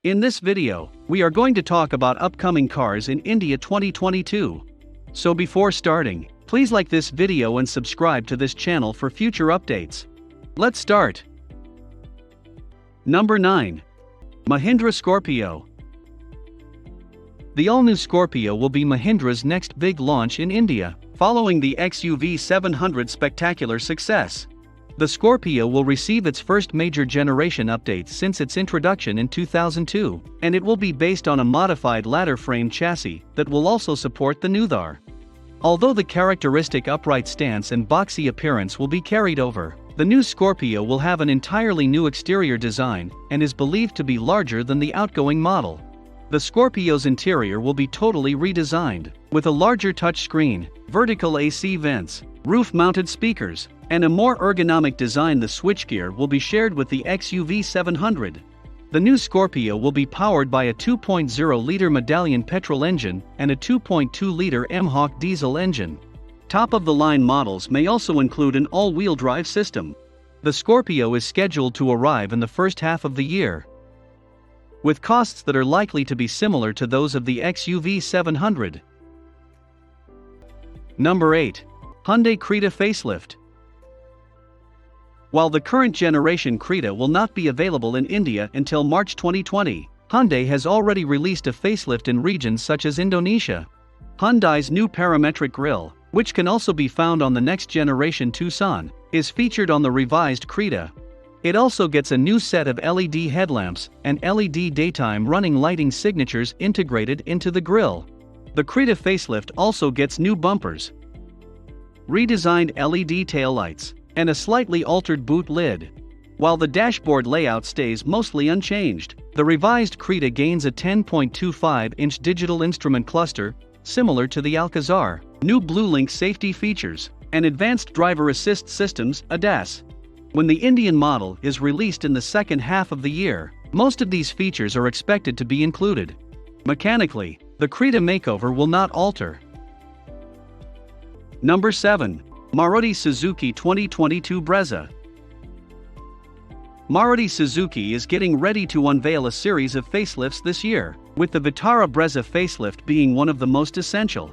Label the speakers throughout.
Speaker 1: In this video, we are going to talk about upcoming cars in India 2022. So before starting, please like this video and subscribe to this channel for future updates. Let's start. Number 9. Mahindra Scorpio. The all-new Scorpio will be Mahindra's next big launch in India, following the XUV 700's spectacular success. The Scorpio will receive its first major generation update since its introduction in 2002, and it will be based on a modified ladder frame chassis that will also support the new Thar. Although the characteristic upright stance and boxy appearance will be carried over, the new Scorpio will have an entirely new exterior design and is believed to be larger than the outgoing model. The Scorpio's interior will be totally redesigned, with a larger touchscreen, vertical AC vents, roof-mounted speakers, and a more ergonomic design. The switchgear will be shared with the XUV 700. The new Scorpio will be powered by a 2.0-liter Medallion petrol engine and a 2.2-liter M-Hawk diesel engine. Top-of-the-line models may also include an all-wheel drive system. The Scorpio is scheduled to arrive in the first half of the year, with costs that are likely to be similar to those of the XUV 700. Number 8. Hyundai Creta Facelift. While the current generation Creta will not be available in India until March 2020, Hyundai has already released a facelift in regions such as Indonesia. Hyundai's new parametric grille, which can also be found on the next generation Tucson, is featured on the revised Creta. It also gets a new set of LED headlamps and LED daytime running lighting signatures integrated into the grille. The Creta facelift also gets new bumpers, redesigned LED taillights, and a slightly altered boot lid. While the dashboard layout stays mostly unchanged, the revised Creta gains a 10.25-inch digital instrument cluster, similar to the Alcazar, new BlueLink safety features, and advanced driver assist systems (ADAS). When the Indian model is released in the second half of the year, most of these features are expected to be included. Mechanically, the Creta makeover will not alter. Number 7. Maruti Suzuki 2022 Brezza. Maruti Suzuki is getting ready to unveil a series of facelifts this year, with the Vitara Brezza facelift being one of the most essential.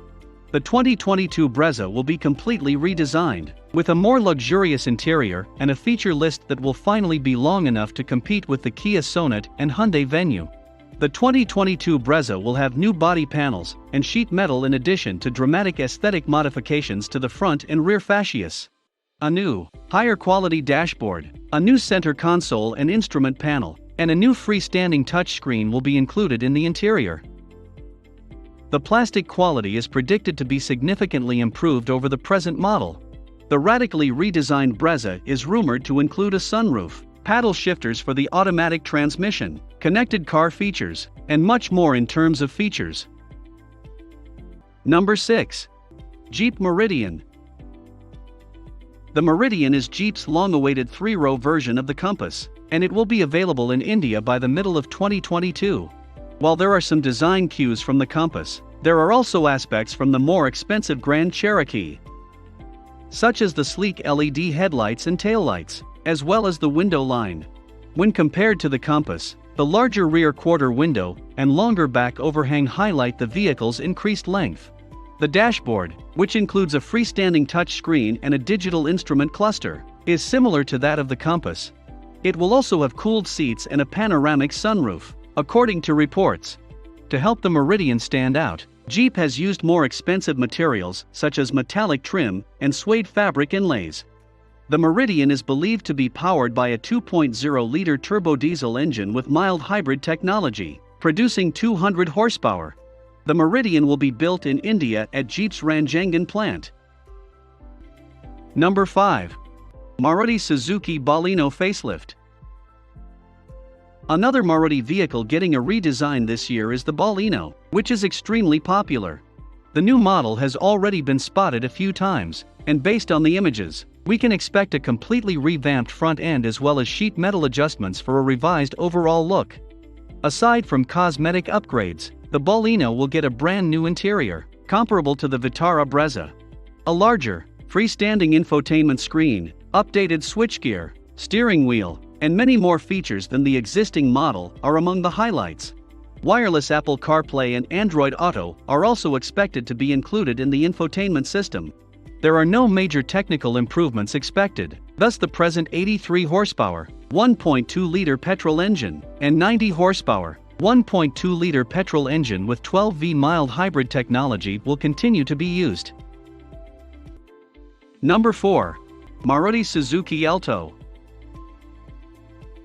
Speaker 1: The 2022 Brezza will be completely redesigned, with a more luxurious interior and a feature list that will finally be long enough to compete with the Kia Sonet and Hyundai Venue. The 2022 Brezza will have new body panels and sheet metal in addition to dramatic aesthetic modifications to the front and rear fascias. A new, higher quality dashboard, a new center console and instrument panel, and a new freestanding touchscreen will be included in the interior. The plastic quality is predicted to be significantly improved over the present model. The radically redesigned Brezza is rumored to include a sunroof, paddle shifters for the automatic transmission, connected car features, and much more in terms of features. Number 6. Jeep Meridian. The Meridian is Jeep's long-awaited three-row version of the Compass, and it will be available in India by the middle of 2022. While there are some design cues from the Compass, there are also aspects from the more expensive Grand Cherokee, such as the sleek LED headlights and taillights, as well as the window line. When compared to the Compass, the larger rear quarter window and longer back overhang highlight the vehicle's increased length. The dashboard, which includes a freestanding touchscreen and a digital instrument cluster, is similar to that of the Compass. It will also have cooled seats and a panoramic sunroof, according to reports. To help the Meridian stand out, Jeep has used more expensive materials such as metallic trim and suede fabric inlays. The Meridian is believed to be powered by a 2.0-liter turbo diesel engine with mild hybrid technology, producing 200 horsepower. The Meridian will be built in India at Jeep's Ranjangan plant. Number 5. Maruti Suzuki Baleno Facelift. Another Maruti vehicle getting a redesign this year is the Baleno, which is extremely popular. The new model has already been spotted a few times, and based on the images, we can expect a completely revamped front end as well as sheet metal adjustments for a revised overall look. Aside from cosmetic upgrades, the Baleno will get a brand new interior, comparable to the Vitara Brezza. A larger, freestanding infotainment screen, updated switchgear, steering wheel, and many more features than the existing model are among the highlights. Wireless Apple CarPlay and Android Auto are also expected to be included in the infotainment system. There are no major technical improvements expected, thus the present 83 horsepower, 1.2-liter petrol engine, and 90 horsepower, 1.2-liter petrol engine with 12V mild hybrid technology will continue to be used. Number 4. Maruti Suzuki Alto.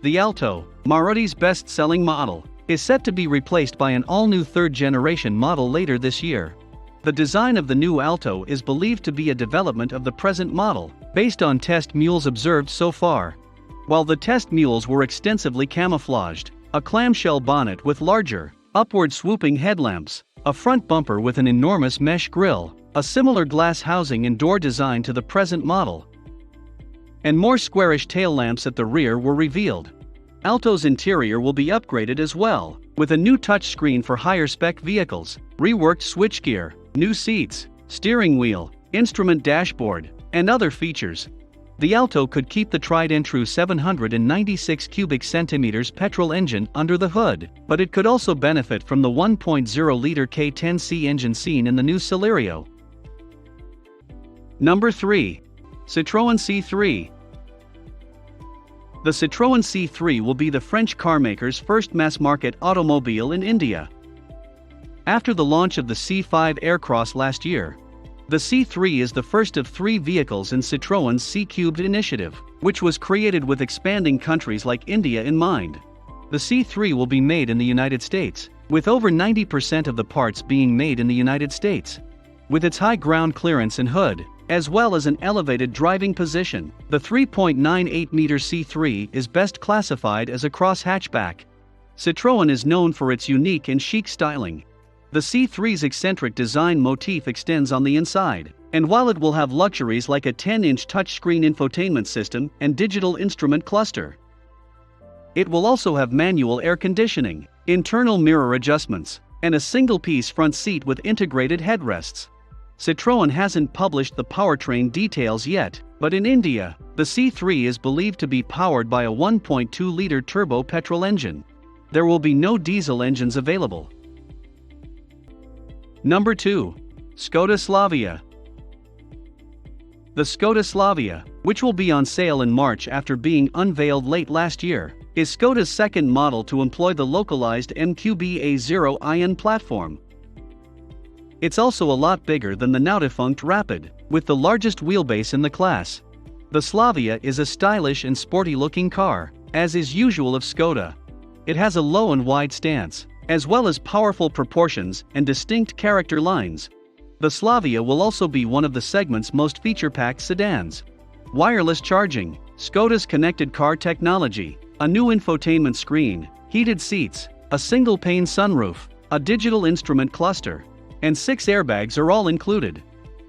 Speaker 1: The Alto, Maruti's best-selling model, is set to be replaced by an all-new third-generation model later this year. The design of the new Alto is believed to be a development of the present model, based on test mules observed so far. While the test mules were extensively camouflaged, a clamshell bonnet with larger, upward swooping headlamps, a front bumper with an enormous mesh grille, a similar glass housing and door design to the present model, and more squarish tail lamps at the rear were revealed. Alto's interior will be upgraded as well, with a new touchscreen for higher-spec vehicles, reworked switchgear, new seats, steering wheel, instrument dashboard, and other features. The Alto could keep the tried-and-true 796 cubic centimeters petrol engine under the hood, but it could also benefit from the 1.0-liter K10C engine seen in the new Celerio. Number 3. Citroen C3. The Citroen C3 will be the French carmaker's first mass-market automobile in India. After the launch of the C5 Aircross last year, the C3 is the first of 3 vehicles in Citroen's C3 initiative, which was created with expanding countries like India in mind. The C3 will be made in the United States, with over 90% of the parts being made in the United States. With its high ground clearance and hood, as well as an elevated driving position, the 3.98-meter C3 is best classified as a cross hatchback. Citroën is known for its unique and chic styling. The C3's eccentric design motif extends on the inside, and while it will have luxuries like a 10-inch touchscreen infotainment system and digital instrument cluster, it will also have manual air conditioning, internal mirror adjustments, and a single-piece front seat with integrated headrests. Citroën hasn't published the powertrain details yet, but in India, the C3 is believed to be powered by a 1.2-liter turbo petrol engine. There will be no diesel engines available. Number 2. Skoda Slavia. The Skoda Slavia, which will be on sale in March after being unveiled late last year, is Skoda's second model to employ the localized MQB-A0iN platform. It's also a lot bigger than the now defunct Rapid, with the largest wheelbase in the class. The Slavia is a stylish and sporty-looking car, as is usual of Skoda. It has a low and wide stance, as well as powerful proportions and distinct character lines. The Slavia will also be one of the segment's most feature-packed sedans. Wireless charging, Skoda's connected car technology, a new infotainment screen, heated seats, a single-pane sunroof, a digital instrument cluster, and 6 airbags are all included.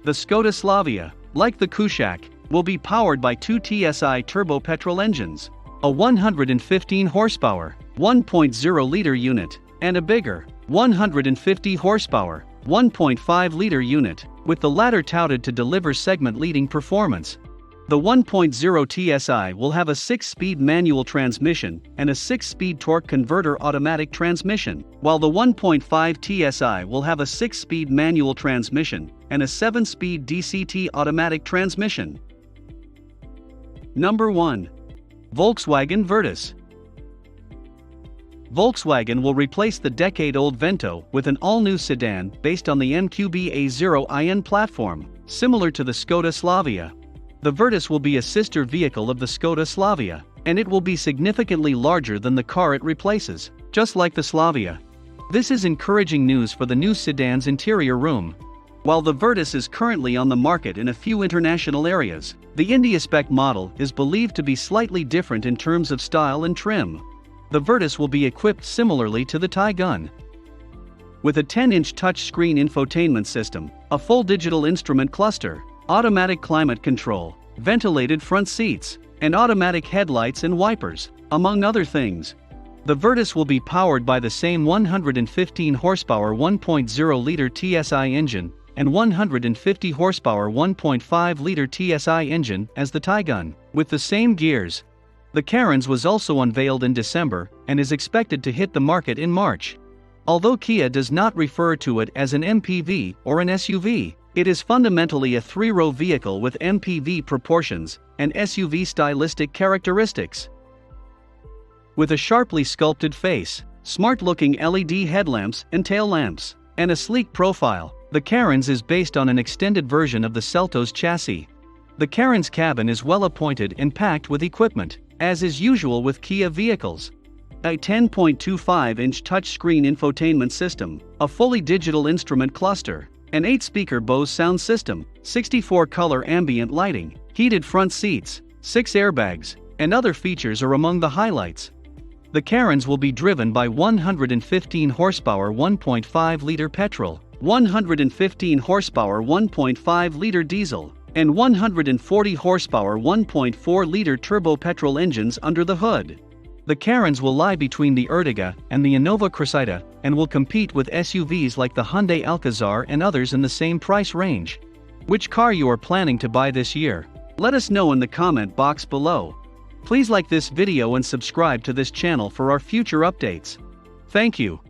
Speaker 1: The Skoda Slavia, like the Kushaq, will be powered by 2 TSI turbo petrol engines, a 115 horsepower, 1.0-liter unit, and a bigger, 150 horsepower, 1.5-liter unit, with the latter touted to deliver segment-leading performance. The 1.0 TSI will have a 6-speed manual transmission and a 6-speed torque converter automatic transmission, while the 1.5 TSI will have a 6-speed manual transmission and a 7-speed DCT automatic transmission. Number 1. Volkswagen Vertice. Volkswagen will replace the decade-old Vento with an all-new sedan based on the MQB-A0iN platform, similar to the Skoda Slavia. The Vertice will be a sister vehicle of the Skoda Slavia, and it will be significantly larger than the car it replaces, just like the Slavia. This is encouraging news for the new sedan's interior room. While the Vertice is currently on the market in a few international areas, the India-spec model is believed to be slightly different in terms of style and trim. The Vertice will be equipped similarly to the Taygun, with a 10-inch touchscreen infotainment system, a full digital instrument cluster, automatic climate control, ventilated front seats, and automatic headlights and wipers, among other things. The Vertice will be powered by the same 115 horsepower 1.0-liter TSI engine and 150 horsepower 1.5-liter TSI engine as the Taygun, with the same gears. The Carens was also unveiled in December and is expected to hit the market in March. Although Kia does not refer to it as an MPV or an SUV, it is fundamentally a three-row vehicle with MPV proportions and SUV stylistic characteristics. With a sharply sculpted face, smart-looking LED headlamps and tail lamps, and a sleek profile, the Carens is based on an extended version of the Seltos chassis. The Carens cabin is well appointed and packed with equipment, as is usual with Kia vehicles. A 10.25-inch touchscreen infotainment system, a fully digital instrument cluster, an 8-speaker Bose sound system, 64-color ambient lighting, heated front seats, 6 airbags, and other features are among the highlights. The Carens will be driven by 115 horsepower 1.5-liter petrol, 115 horsepower 1.5-liter diesel, and 140 horsepower 1.4-liter turbo petrol engines under the hood. The Carens will lie between the Ertiga and the Innova Creta and will compete with SUVs like the Hyundai Alcazar and others in the same price range. Which car you are planning to buy this year? Let us know in the comment box below. Please like this video and subscribe to this channel for our future updates. Thank you.